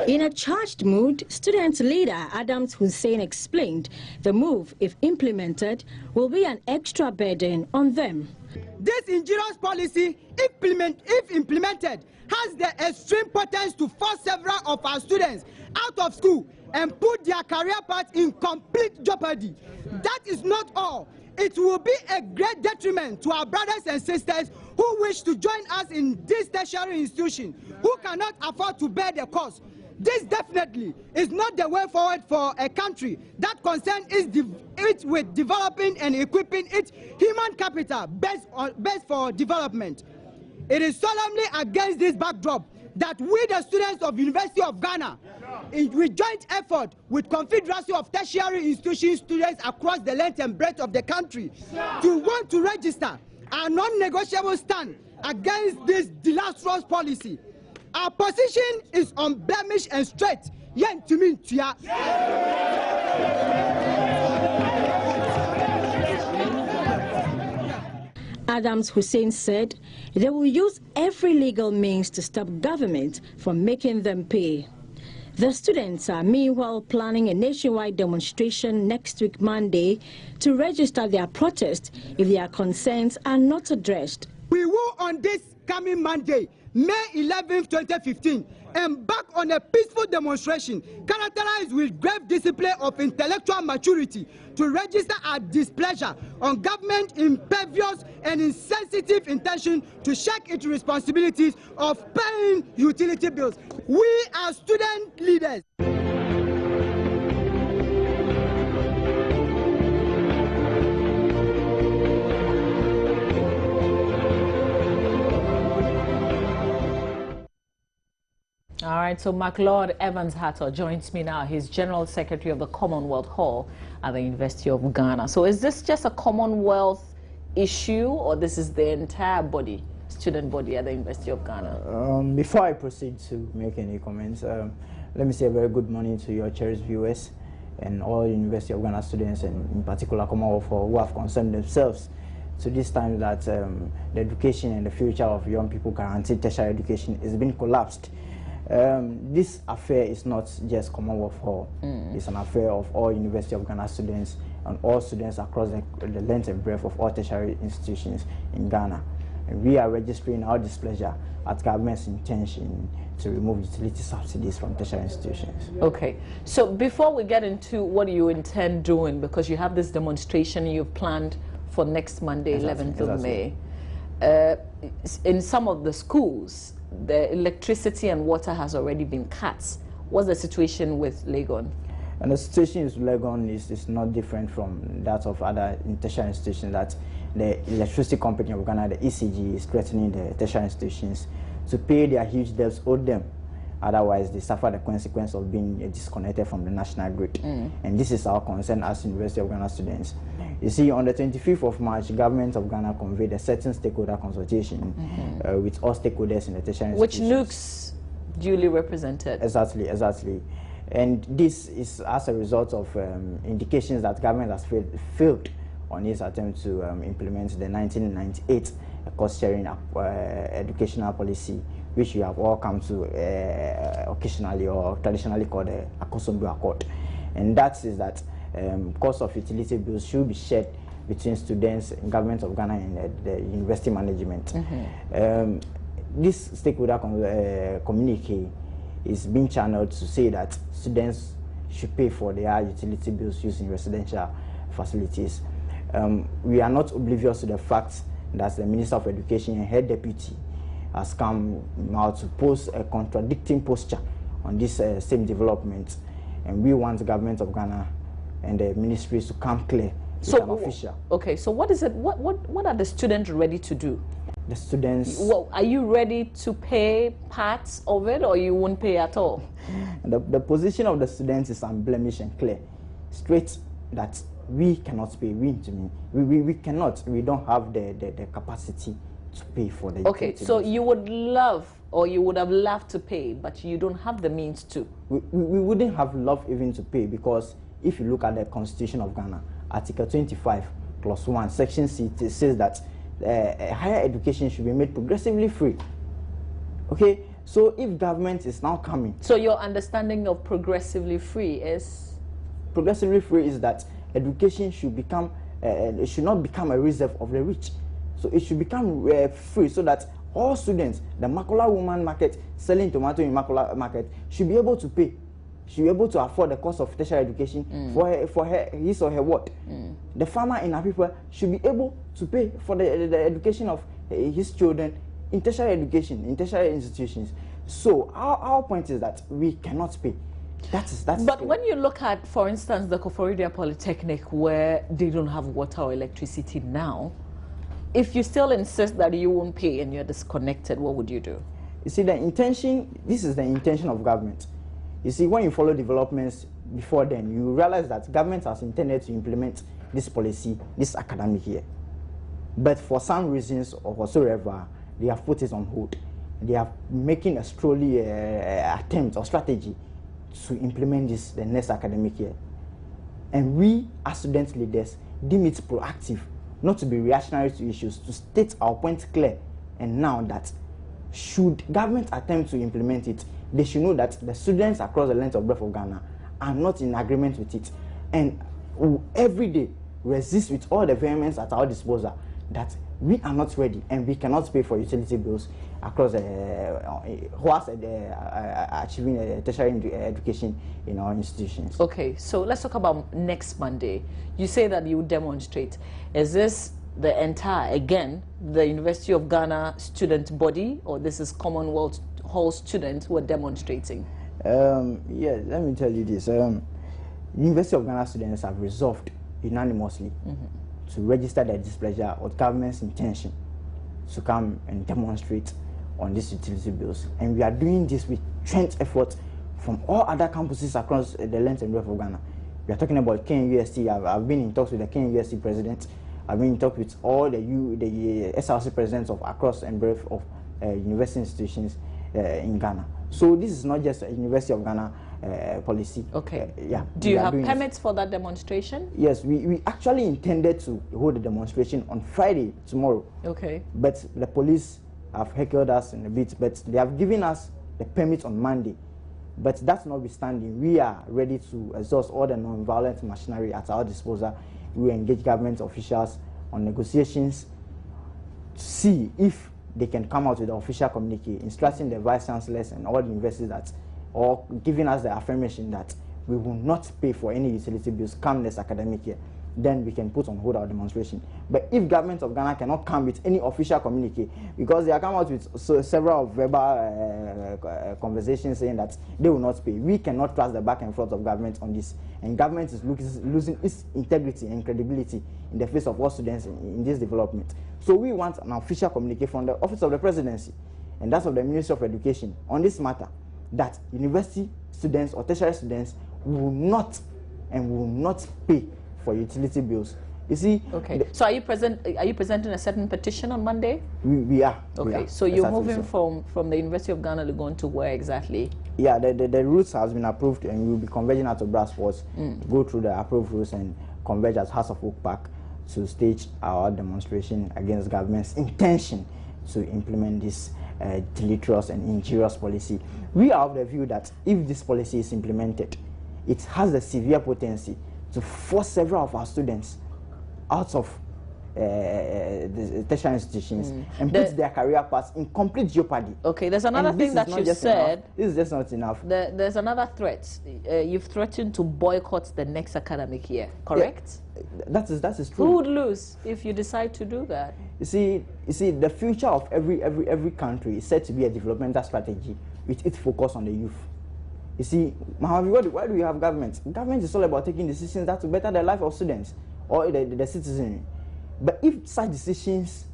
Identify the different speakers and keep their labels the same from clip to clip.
Speaker 1: In a charged mood, student leader Adams Hussein explained the move, if implemented, will be an extra burden on them.
Speaker 2: This injurious policy, if implemented, has the extreme potential to force several of our students out of school and put their career path in complete jeopardy. That is not all. It will be a great detriment to our brothers and sisters who wish to join us in this tertiary institution, who cannot afford to bear the cost. This definitely is not the way forward for a country that concerns it with developing and equipping its human capital based for development. It is solemnly against this backdrop that we, the students of University of Ghana, with joint effort with Confederacy of Tertiary Institution students across the length and breadth of the country, to want to register a non-negotiable stand against this disastrous policy. Our position is unblemished and straight.
Speaker 1: Adams Hussein said they will use every legal means to stop government from making them pay. The students are meanwhile planning a nationwide demonstration next week Monday to register their protest if their concerns are not addressed.
Speaker 2: We will on this coming Monday, May 11, 2015, embark on a peaceful demonstration characterized with grave display of intellectual maturity to register our displeasure on government impervious and insensitive intention to shirk its responsibilities of paying utility bills. We are student leaders.
Speaker 3: All right, so MacLeod Evans-Hatter joins me now. He's General Secretary of the Commonwealth Hall at the University of Ghana. So is this just a Commonwealth issue, or this is the entire body, student body at the University of Ghana?
Speaker 4: Before I proceed to make any comments, let me say a very good morning to your cherished viewers and all University of Ghana students, and in particular Commonwealth Hall, who have concerned themselves to this time that the education and the future of young people guaranteed tertiary education is being collapsed. This affair is not just Commonwealth Hall. It's an affair of all University of Ghana students and all students across the length and breadth of all tertiary institutions in Ghana. And we are registering our displeasure at government's intention to remove utility subsidies from tertiary institutions.
Speaker 3: Okay, so before we get into what you intend doing, because you have this demonstration you've planned for next Monday, 11th of May, in some of the schools, the electricity and water has already been cut. What's the situation with Legon?
Speaker 4: And the situation with Legon is not different from that of other tertiary institutions, that the electricity company of Ghana, the ECG, is threatening the tertiary institutions to pay their huge debts owed them. Otherwise, they suffer the consequence of being disconnected from the national grid. And this is our concern as University of Ghana students. You see, on the 25th of March, the government of Ghana convened a certain stakeholder consultation with all stakeholders in the tertiary
Speaker 3: which
Speaker 4: institutions.
Speaker 3: NUCs duly represented.
Speaker 4: Exactly. And this is as a result of indications that government has failed on its attempt to implement the 1998 cost-sharing educational policy, which we have all come to occasionally or traditionally called the Akosombo Accord. And that is that cost of utility bills should be shared between students, government of Ghana, and the university management. This stakeholder communique is being channeled to say that students should pay for their utility bills using residential facilities. We are not oblivious to the fact that the Minister of Education and her deputy has come now to post a contradicting posture on this same development, and we want the government of Ghana and the ministries to come clear with an official.
Speaker 3: Okay, so what is it? What are the students ready to do?
Speaker 4: The students.
Speaker 3: Well, are you ready to pay parts of it, or you won't pay at all?
Speaker 4: The position of the students is unblemished and clear, straight, that we cannot pay. We cannot. We don't have the capacity to pay for the.
Speaker 3: Okay, so you would love, or you would have loved to pay, but you don't have the means to.
Speaker 4: We wouldn't have loved even to pay, because if you look at the Constitution of Ghana, Article 25 Clause 1, Section C, it says that higher education should be made progressively free. Okay, So if government is now coming...
Speaker 3: So your understanding of progressively free is?
Speaker 4: Progressively free is that education should become, it should not become a reserve of the rich. So it should become free, so that all students, the Makola woman market, selling tomato in Makola market, should be able to pay. Should be able to afford the cost of tertiary education for his or her what. The farmer in Apipa should be able to pay for the education of his children in tertiary education, in tertiary institutions. So our point is that we cannot pay. That's
Speaker 3: but
Speaker 4: clear.
Speaker 3: When you look at, for instance, the Koforidua Polytechnic, where they don't have water or electricity now, if you still insist that you won't pay and you're disconnected, what would you do?
Speaker 4: You see, this is the intention of government. You see, when you follow developments before then, you realize that government has intended to implement this policy this academic year. But for some reasons or whatsoever, they have put it on hold. They are making a slowly attempt or strategy to implement this the next academic year. And we, as student leaders, deem it proactive, not to be reactionary to issues, to state our point clear. And now that should government attempt to implement it, they should know that the students across the length of breadth of Ghana are not in agreement with it. And every day resist with all the vehemence at our disposal that we are not ready and we cannot pay for utility bills across whilst achieving tertiary education in our institutions.
Speaker 3: Okay, so let's talk about next Monday. You say that you demonstrate. Is this the entire, again, the University of Ghana student body, or this is Commonwealth Hall students who are demonstrating?
Speaker 4: Yeah, let me tell you this. University of Ghana students have resolved unanimously to register their displeasure with government's intention to come and demonstrate on these utility bills. And we are doing this with joint effort from all other campuses across the length and breadth of Ghana. We are talking about KNUST. I've been in talks with the KNUST president. I've been in talks with all the SRC presidents of across and breadth of university institutions in Ghana. So this is not just a University of Ghana policy.
Speaker 3: Okay.
Speaker 4: Yeah.
Speaker 3: Do you have permits for that demonstration?
Speaker 4: Yes, we actually intended to hold a demonstration on Friday, tomorrow.
Speaker 3: Okay.
Speaker 4: But the police have heckled us in a bit, but they have given us the permit on Monday. But that's notwithstanding, we are ready to exhaust all the non-violent machinery at our disposal. We engage government officials on negotiations to see if they can come out with an official communique instructing the vice chancellors and all the universities that, or giving us the affirmation that we will not pay for any utility bills come this academic year. Then we can put on hold our demonstration. But if government of Ghana cannot come with any official communique, because they are come out with several verbal conversations saying that they will not pay, we cannot trust the back and forth of government on this. And government is losing its integrity and credibility in the face of all students in this development. So we want an official communique from the Office of the Presidency and that's of the Ministry of Education on this matter, that university students or tertiary students will not pay for utility bills. You see.
Speaker 3: Okay. So are you presenting a certain petition on Monday?
Speaker 4: We are.
Speaker 3: Okay.
Speaker 4: We are.
Speaker 3: So you're moving from the University of Ghana Legon to where exactly?
Speaker 4: Yeah, the routes has been approved and we'll be converging out of Brasfords, go through the approved routes and converge at House of Oak Park to stage our demonstration against government's intention to implement this deleterious and injurious policy. We are of the view that if this policy is implemented, it has the severe potency to force several of our students out of the tertiary institutions and put their career paths in complete jeopardy.
Speaker 3: Okay, there's another thing that you said.
Speaker 4: This is just not enough.
Speaker 3: There's another threat. You've threatened to boycott the next academic year, correct?
Speaker 4: Yeah, that is true.
Speaker 3: Who would lose if you decide to do that?
Speaker 4: You see, the future of every country is said to be a developmental strategy with its focus on the youth. You see, why do we have government? Government is all about taking decisions that will better the life of students or the citizenry. But if such decisions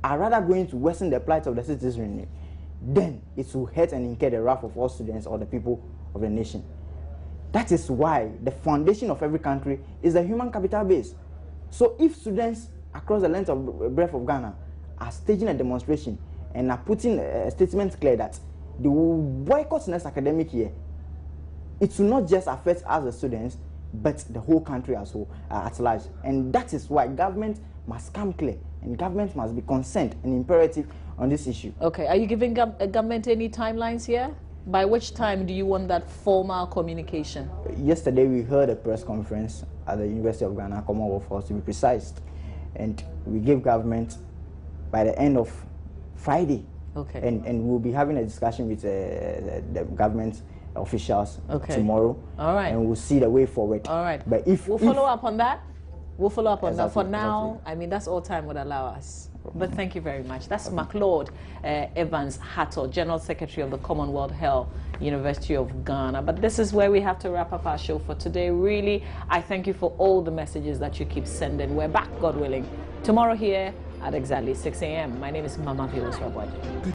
Speaker 4: are rather going to worsen the plight of the citizenry, then it will hurt and incur the wrath of all students or the people of the nation. That is why the foundation of every country is the human capital base. So if students across the length of breadth of Ghana are staging a demonstration and are putting a statement clear that they will boycott next academic year, it will not just affect us the students, but the whole country as whole, at large. And that is why government must come clear and government must be concerned and imperative on this issue.
Speaker 3: Okay, are you giving government any timelines here? By which time do you want that formal communication?
Speaker 4: Yesterday we heard a press conference at the University of Ghana, Commonwealth House to be precise, and we gave government by the end of Friday.
Speaker 3: Okay.
Speaker 4: And we'll be having a discussion with the government officials tomorrow.
Speaker 3: All right.
Speaker 4: And we'll see the way forward.
Speaker 3: All right.
Speaker 4: But
Speaker 3: we'll follow up on that. We'll follow up on that. For now,
Speaker 4: exactly.
Speaker 3: I mean, that's all time would allow us. But thank you very much. That's McLeod Evans Hatto, General Secretary of the Commonwealth Health University of Ghana. But this is where we have to wrap up our show for today. Really, I thank you for all the messages that you keep sending. We're back, God willing, tomorrow here at exactly 6 a.m. My name is Mama Vios Rabwaj.